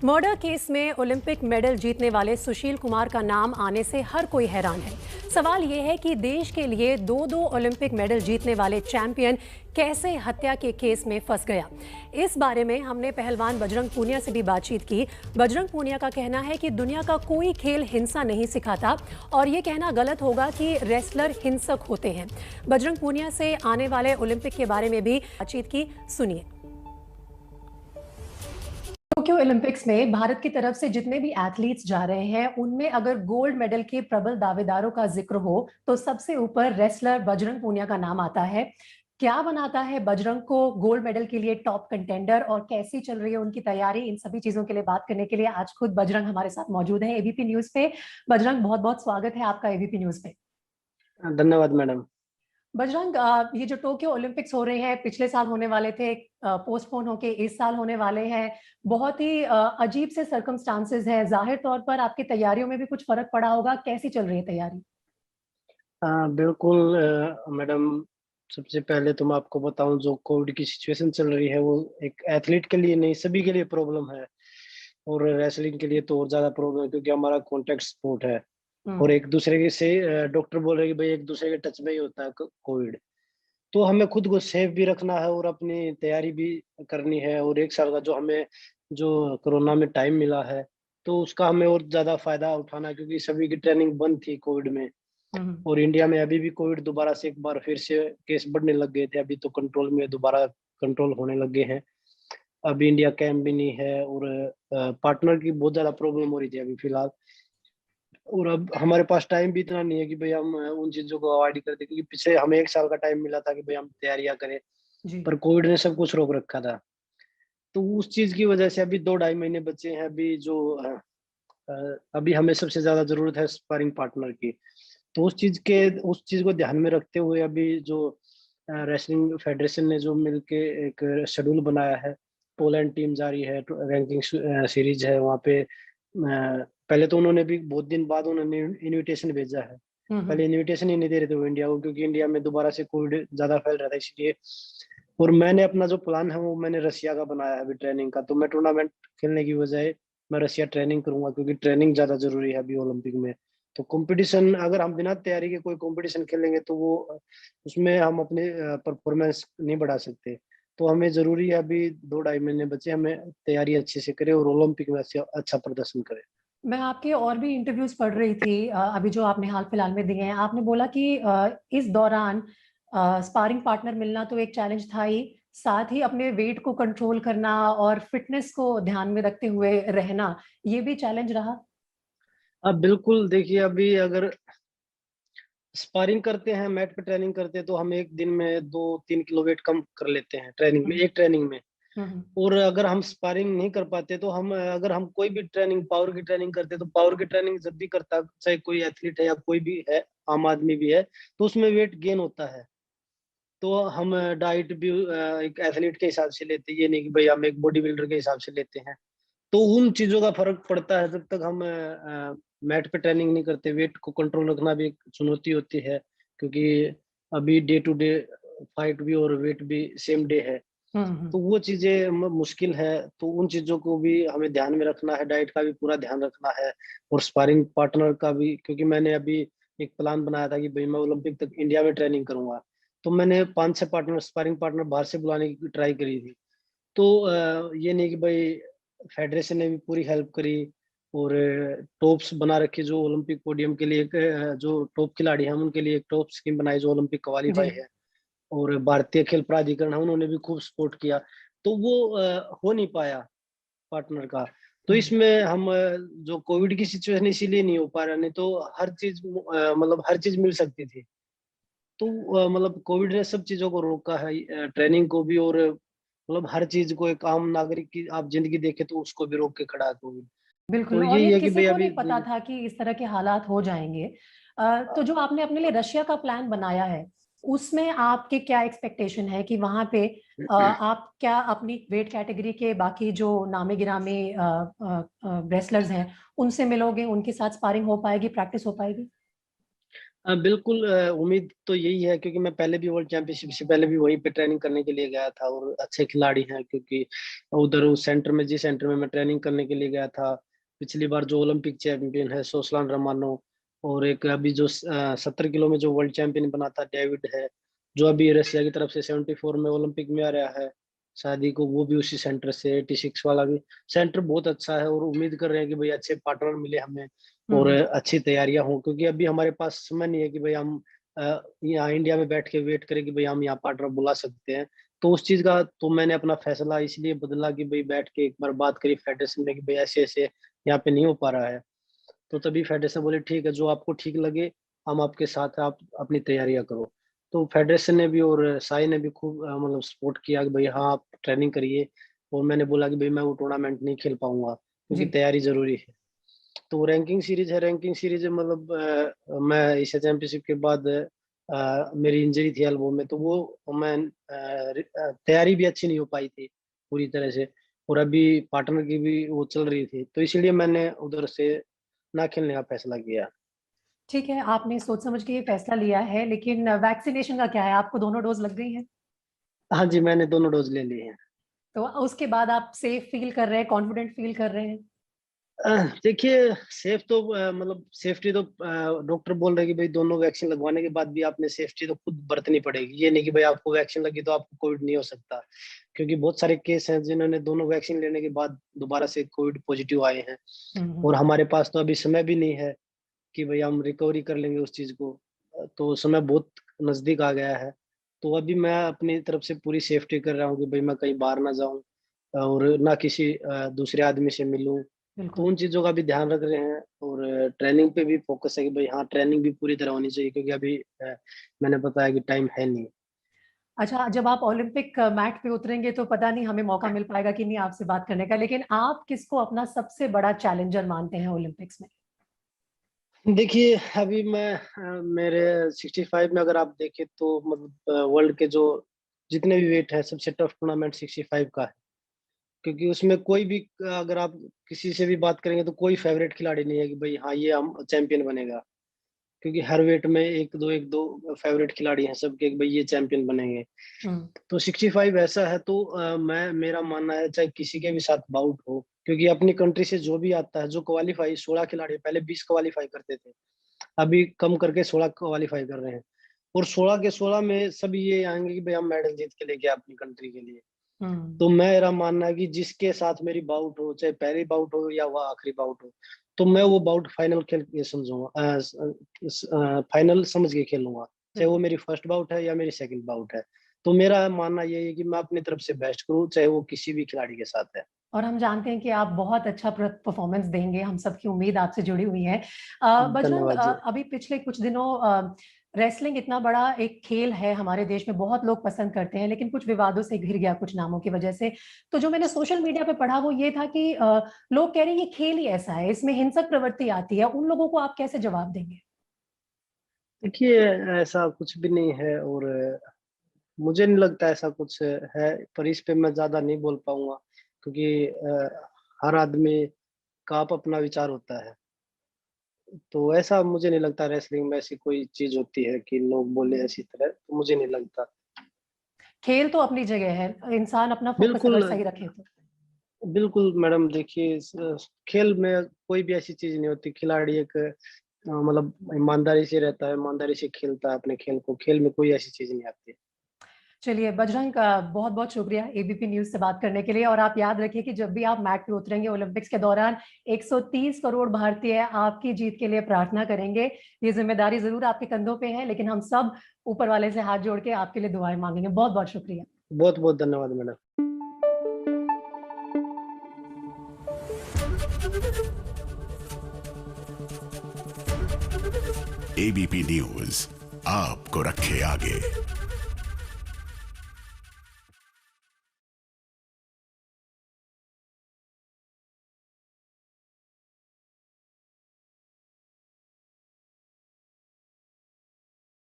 Murder case में Olympic medal जीतने वाले सुशील कुमार का नाम आने से हर कोई हैरान है। सवाल ये है कि देश के लिए दो ओलंपिक मेडल जीतने वाले चैंपियन कैसे हत्या के केस में फंस गया। इस बारे में हमने पहलवान बजरंग पूनिया से भी बातचीत की। बजरंग पूनिया का कहना है कि दुनिया का कोई खेल हिंसा नहीं सिखाता और ये कहना गलत होगा कि रेसलर हिंसक होते हैं। बजरंग पूनिया से आने वाले ओलंपिक के बारे में भी बातचीत की, सुनिए। टोक्यो ओलंपिक्स में भारत की तरफ से जितने भी एथलीट्स जा रहे हैं उनमें अगर गोल्ड मेडल के प्रबल दावेदारों का जिक्र हो तो सबसे ऊपर रेसलर बजरंग पूनिया का नाम आता है। क्या बनाता है बजरंग को गोल्ड मेडल के लिए टॉप कंटेंडर और कैसी चल रही है उनकी तैयारी, इन सभी चीजों के लिए बात करने के लिए आज खुद बजरंग हमारे साथ मौजूद है एबीपी न्यूज पे। बजरंग, बहुत बहुत स्वागत है आपका एबीपी न्यूज पे। धन्यवाद मैडम। बजरंग, ये जो टोक्यो ओलंपिक्स हो रहे हैं, पिछले साल होने वाले थे, पोस्टपोन होके इस साल होने वाले हैं। बहुत ही अजीब से सर्कमस्टांसेस हैं। जाहिर तौर पर आपकी तैयारियों में भी कुछ फर्क पड़ा होगा। कैसी चल रही है तैयारी? बिल्कुल मैडम, सबसे पहले तो मैं आपको बताऊं, जो कोविड की सिचुएशन चल रही है वो एक एथलीट के लिए नहीं, सभी के लिए प्रॉब्लम है। और रेसलिंग के लिए तो और ज्यादा प्रॉब्लम है क्योंकि हमारा कॉन्टेक्ट स्पोर्ट है और एक दूसरे के से डॉक्टर बोल रहे हैं कि भाई एक दूसरे के टच में ही होता है कोविड। तो हमें खुद को सेफ भी रखना है और अपनी तैयारी भी करनी है। और एक साल का जो हमें जो कोरोना में टाइम मिला है तो उसका हमें और ज्यादा फायदा उठाना है क्योंकि सभी की ट्रेनिंग बंद थी कोविड में। और इंडिया में अभी भी कोविड दोबारा से एक बार फिर से केस बढ़ने लग गए थे, अभी तो कंट्रोल में दोबारा कंट्रोल होने लगे हैं। अभी इंडिया कैंप भी नहीं है और पार्टनर की बहुत ज्यादा प्रॉब्लम हो रही थी अभी फिलहाल। और अब हमारे पास टाइम भी इतना नहीं है कि भाई हम उन चीजों को अवॉइड कर दे, क्योंकि पिछले हमें एक साल का टाइम मिला था कि भाई हम तैयारियां करें, जी। पर कोविड ने सब कुछ रोक रखा था। तो उस चीज की वजह से अभी 2-2.5 महीने बचे हैं। अभी जो अभी हमें सबसे ज्यादा जरूरत है स्पारिंग पार्टनर की। तो उस चीज को ध्यान में रखते हुए अभी जो रेसलिंग फेडरेशन ने जो मिलके एक शेड्यूल बनाया है, पोलैंड टीम जा रही है, रैंकिंग सीरीज है वहाँ पे। पहले तो उन्होंने भी बहुत दिन बाद उन्होंने इनविटेशन भेजा है। पहले इनविटेशन ही नहीं दे रहे थे वो इंडिया को, क्योंकि इंडिया में दोबारा से कोविड ज्यादा फैल रहा था इसलिए। और मैंने अपना जो प्लान है वो मैंने रसिया का बनाया है अभी ट्रेनिंग का। तो मैं टूर्नामेंट खेलने की बजाय मैं रसिया ट्रेनिंग करूंगा, क्योंकि ट्रेनिंग ज्यादा जरूरी है अभी ओलंपिक में। तो कंपटीशन अगर हम बिना तैयारी के कोई कंपटीशन खेलेंगे तो वो उसमें हम अपने परफॉर्मेंस नहीं बढ़ा सकते। तो हमें जरूरी है, अभी 2-2.5 महीने बचे, हमें तैयारी अच्छे से करें और ओलंपिक में अच्छा प्रदर्शन करें। मैं आपके और भी इंटरव्यूज पढ़ रही थी, अभी जो आपने हाल फिलहाल में दिए हैं। आपने बोला कि इस दौरान स्पारिंग पार्टनर मिलना तो एक चैलेंज था ही, साथ ही अपने वेट को कंट्रोल करना और फिटनेस को ध्यान में रखते हुए रहना, ये भी चैलेंज रहा। अब बिल्कुल देखिए, अभी अगर स्पारिंग करते हैं, मैट पे ट्रेनिंग करते हैं, तो हम एक दिन में 2-3 किलो वेट कम कर लेते हैं ट्रेनिंग में, हम्म। एक ट्रेनिंग में। हम्म। और अगर हम स्पारिंग नहीं कर पाते तो हम अगर हम कोई भी ट्रेनिंग पावर की ट्रेनिंग करते, तो पावर की ट्रेनिंग जब भी करता, चाहे कोई एथलीट है या कोई भी है, आम आदमी भी है, तो उसमें वेट गेन होता है। तो हम डाइट भी एक एथलीट के हिसाब से लेते हैं, ये नहीं कि भाई हम एक बॉडी बिल्डर के हिसाब से लेते हैं। तो उन चीजों का फर्क पड़ता है जब तक हम मैट पे ट्रेनिंग नहीं करते। वेट को कंट्रोल रखना भी एक चुनौती होती है, क्योंकि अभी डे टू डे फाइट भी और वेट भी सेम डे है। हम्म। तो वो चीजें मुश्किल है। तो उन चीजों को भी हमें ध्यान में रखना है, डाइट का भी पूरा ध्यान रखना है और स्पारिंग पार्टनर का भी, क्योंकि मैंने अभी एक प्लान बनाया था कि भाई मैं ओलंपिक तक इंडिया में ट्रेनिंग करूंगा। तो मैंने 5-6 स्पारिंग पार्टनर बाहर से बुलाने की ट्राई करी थी। तो ये नहीं कि भाई फेडरेशन ने भी पूरी हेल्प करी और टॉप्स बना रखे जो ओलंपिक पोडियम के लिए, जो टॉप खिलाड़ी हैं उनके लिए एक टॉप स्कीम बनाई जो ओलंपिक जी। क्वालिफाई है। और भारतीय खेल प्राधिकरण है, उन्होंने भी खूब सपोर्ट किया। तो वो हो नहीं पाया पार्टनर का। तो हम्म। इसमें हम जो कोविड की सिचुएशन इसीलिए नहीं हो पा रहा, नहीं तो हर चीज मतलब हर चीज मिल सकती थी। तो मतलब कोविड ने सब चीजों को रोका है, ट्रेनिंग को भी, और मतलब हर चीज को, एक आम नागरिक की आप जिंदगी देखे तो उसको भी रोक के खड़ा है कोविड। बिल्कुल, तो और ये यही है कि किसी भाई को अभी नहीं पता था कि इस तरह के हालात हो जाएंगे। तो जो आपने अपने लिए रशिया का प्लान बनाया है, उसमें आपके क्या एक्सपेक्टेशन है कि वहां पे आप क्या अपनी वेट कैटेगरी के बाकी जो नामी गिरामी रेसलर्स हैं उनसे मिलोगे, उनके साथ स्पारिंग हो पाएगी, प्रैक्टिस हो पाएगी? बिल्कुल उम्मीद तो यही है, क्योंकि मैं पहले भी वर्ल्ड चैंपियनशिप से पहले भी वहीं पे ट्रेनिंग करने के लिए गया था और अच्छे खिलाड़ी हैं, क्योंकि उधर उस सेंटर में, जिस सेंटर में मैं ट्रेनिंग करने के लिए गया था, पिछली बार जो ओलंपिक चैंपियन है सोसलान रमानो, और एक अभी जो 70 किलो में जो वर्ल्ड चैंपियन बना था डेविड है, जो अभी रशिया की तरफ से 74 में ओलंपिक में आ रहा है शादी को, वो भी उसी सेंटर से। 86 वाला भी सेंटर बहुत अच्छा है, और उम्मीद कर रहे हैं कि भाई अच्छे पार्टनर मिले हमें और हम्म। अच्छी तैयारियां हों, क्योंकि अभी हमारे पास समय नहीं है कि भाई हम यहाँ इंडिया में बैठ के वेट करें कि भाई हम यहाँ पार्टनर बुला सकते हैं। तो उस चीज का तो मैंने अपना फैसला इसलिए बदला कि भाई बैठ के एक बार बात करी फेडरेशन में कि भाई ऐसे ऐसे यहाँ पे नहीं हो पा रहा है। तो तभी फेडरेशन बोले ठीक है, जो आपको ठीक लगे हम आपके साथ हैं, आप अपनी तैयारियां करो। तो फेडरेशन ने भी और साई ने भी खूब मतलब सपोर्ट किया कि भाई हाँ आप ट्रेनिंग करिए, और मैंने बोला कि भाई मैं वो टूर्नामेंट नहीं खेल पाऊंगा क्योंकि जी। तैयारी जरूरी है। तो रैंकिंग सीरीज है, रैंकिंग सीरीज मतलब मैं एशिया चैंपियनशिप के बाद मेरी इंजरी थी एल्बो में, तो वो मैं तैयारी भी अच्छी नहीं हो पाई थी पूरी तरह से, और अभी पार्टनर की भी वो चल रही थी, तो इसलिए मैंने उधर से ना खेलने का फैसला किया। ठीक है, आपने सोच समझ के ये फैसला लिया है, लेकिन वैक्सीनेशन का क्या है? आपको दोनों डोज लग गई हैं? हाँ जी, मैंने दोनों डोज ले लिए हैं। तो उसके बाद आप सेफ फील कर रहे हैं, कॉन्फिडेंट फील कर रहे हैं? देखिए सेफ तो मतलब सेफ्टी तो डॉक्टर बोल रहे हैं कि भाई दोनों वैक्सीन लगवाने के बाद भी आपने सेफ्टी तो खुद बरतनी पड़ेगी। ये नहीं कि भाई आपको वैक्सीन लगी तो आपको कोविड नहीं हो सकता, क्योंकि बहुत सारे केस हैं जिन्होंने दोनों वैक्सीन लेने के बाद दोबारा से कोविड पॉजिटिव आए हैं। हम्म। और हमारे पास तो अभी समय भी नहीं है कि भाई हम रिकवरी कर लेंगे उस चीज को, तो समय बहुत नजदीक आ गया है। तो अभी मैं अपनी तरफ से पूरी सेफ्टी कर रहा हूँ कि भाई मैं कहीं बाहर ना जाऊं और ना किसी दूसरे आदमी से मिलूं। तो बिल्कुल। उन चीजों का भी ध्यान रख रहे हैं, और ट्रेनिंग पे भी फोकस है कि भाई हाँ ट्रेनिंग भी पूरी तरह होनी चाहिए, क्योंकि अभी मैंने बताया कि टाइम है नहीं। अच्छा, जब आप ओलंपिक मैट पे उतरेंगे तो पता नहीं हमें मौका मिल पाएगा कि नहीं आपसे बात करने का, लेकिन आप किसको अपना सबसे बड़ा चैलेंजर मानते हैं ओलंपिक्स में? देखिए अभी मैं मेरे 65 में अगर आप देखें तो मतलब वर्ल्ड के जो जितने भी वेट है सबसे टफ टूर्नामेंट 65 का है, क्योंकि उसमें कोई भी अगर आप किसी से भी बात करेंगे तो कोई फेवरेट खिलाड़ी नहीं है कि भाई हाँ ये हम चैंपियन बनेगा, क्योंकि हर वेट में एक दो फेवरेट खिलाड़ी हैं सबके कि भाई ये चैंपियन बनेंगे। हम्म। तो 65 ऐसा है, तो मैं मेरा मानना है चाहे किसी के भी साथ बाउट हो, क्योंकि अपनी कंट्री से जो भी आता है, जो क्वालिफाई 16 खिलाड़ी पहले 20 क्वालिफाई करते थे, अभी कम करके 16 क्वालिफाई कर रहे हैं, और 16 के 16 में सब ये आएंगे कि भाई हम मेडल जीत के लेके आए अपनी कंट्री के लिए। हम्म। तो मेरा मानना है कि जिसके साथ मेरी बाउट हो, चाहे पहली बाउट हो या वह आखिरी बाउट हो, तो मैं वो बाउट फाइनल खेल के समझूंगा, फाइनल समझ के खेलूंगा, चाहे वो बिल्कुल। मेरी फर्स्ट बाउट है या मेरी सेकंड बाउट है। तो मेरा मानना यही है कि मैं अपनी तरफ से बेस्ट करूं, चाहे वो किसी भी खिलाड़ी के साथ है। और हम जानते हैं कि आप बहुत अच्छा परफॉर्मेंस देंगे, हम सबकी उम्मीद आपसे जुड़ी हुई है। बजरंग, धन्यवाद जी। अभी पिछले कुछ दिनों रेसलिंग इतना बड़ा एक खेल है, हमारे देश में बहुत लोग पसंद करते हैं, लेकिन कुछ विवादों से घिर गया कुछ नामों की वजह से। तो जो मैंने सोशल मीडिया पे पढ़ा वो ये था कि लोग कह रहे हैं ये खेल ही ऐसा है, इसमें हिंसक प्रवृत्ति आती है। उन लोगों को आप कैसे जवाब देंगे? देखिए ऐसा कुछ भी नहीं है, और मुझे नहीं लगता ऐसा कुछ है, पर इस पे मैं ज्यादा नहीं बोल पाऊंगा, क्योंकि हर आदमी का आप अपना विचार होता है। तो ऐसा मुझे नहीं लगता रेसलिंग में ऐसी कोई चीज होती है कि लोग बोले ऐसी तरह, तो मुझे नहीं लगता। खेल तो अपनी जगह है, इंसान अपना फोकस अगर बिल्कुल सही रखे तो। बिल्कुल मैडम, देखिए खेल में कोई भी ऐसी चीज नहीं होती। खिलाड़ी एक मतलब ईमानदारी से रहता है, ईमानदारी से खेलता है अपने खेल को, खेल में कोई ऐसी चीज नहीं आती। चलिए बजरंग का बहुत बहुत शुक्रिया एबीपी न्यूज से बात करने के लिए। और आप याद रखिए कि जब भी आप मैट पे उतरेंगे ओलंपिक्स के दौरान, 130 करोड़ भारतीय आपकी जीत के लिए प्रार्थना करेंगे। ये जिम्मेदारी जरूर आपके कंधों पे है, लेकिन हम सब ऊपर वाले से हाथ जोड़ के आपके लिए दुआएं मांगेंगे। बहुत बहुत शुक्रिया। बहुत बहुत धन्यवाद मैडम। एबीपी न्यूज आपको रखे आगे।